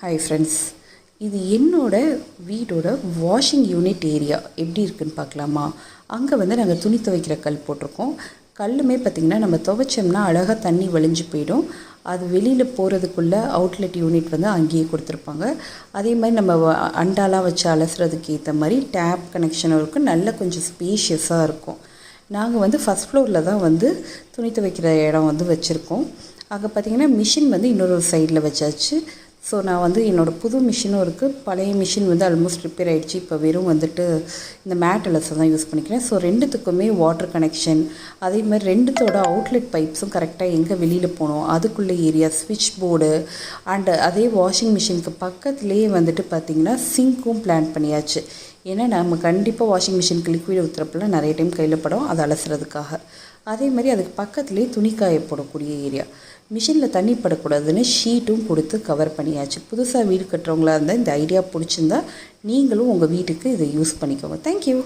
Hi friends, இது என்னோட வீடோட washing unit area எப்படி இருக்குன்னு பார்க்கலாமா? அங்கே நாங்கள் துணி துவைக்கிற கல் போட்டிருக்கோம். கல்லுமே பார்த்திங்கன்னா நம்ம துவைச்சோம்னா அழகாக தண்ணி வழிஞ்சு போயிடும். அது வெளியில் போகிறதுக்குள்ளே அவுட்லெட் யூனிட் அங்கேயே கொடுத்துருப்பாங்க. அதே மாதிரி நம்ம அண்டாலாம் வச்சு அலசுறதுக்கு ஏற்ற மாதிரி டேப் கனெக்ஷனும் இருக்கும். நல்ல கொஞ்சம் ஸ்பேஷியஸாக இருக்கும். நாங்கள் ஃபஸ்ட் ஃப்ளோரில் தான் துணி துவைக்கிற இடம் வச்சுருக்கோம். அங்கே பார்த்திங்கன்னா மிஷின் இன்னொரு சைடில் வச்சாச்சு. ஸோ நான் என்னோடய புது மிஷினும் இருக்குது, பழைய மிஷின் ஆல்மோஸ்ட் ரிப்பேர் ஆகிடுச்சு. இப்போ வெறும் இந்த மேட் அலசை தான் யூஸ் பண்ணிக்கிறேன். ஸோ ரெண்டுத்துக்குமே வாட்டர் கனெக்ஷன், அதே மாதிரி ரெண்டுத்தோட அவுட்லெட் பைப்ஸும் கரெக்டாக எங்கே வெளியில் போகணும் அதுக்குள்ளே ஏரியா, ஸ்விட்ச் போர்டு அண்டு அதே வாஷிங் மிஷினுக்கு பக்கத்துலேயே பார்த்திங்கன்னா சிங்க்கும் பிளான் பண்ணியாச்சு. ஏன்னா நம்ம கண்டிப்பாக வாஷிங் மிஷினுக்கு லிக்விட் ஊற்றுறப்பெல்லாம் நிறைய டைம் கையில் படம், அதை அலசுறதுக்காக. அதே மாதிரி அதுக்கு பக்கத்துலேயே துணிக்காய போடக்கூடிய ஏரியா. மிஷினில் தண்ணி படக்கூடாதுன்னு ஷீட்டும் கொடுத்து கவர் பண்ணியாச்சு. புதுசாக வீடு கட்டுறவங்களா இருந்தால் இந்த ஐடியா பிடிச்சிருந்தா நீங்களும் உங்கள் வீட்டுக்கு இதை யூஸ் பண்ணிக்கோங்க. தேங்க்யூ.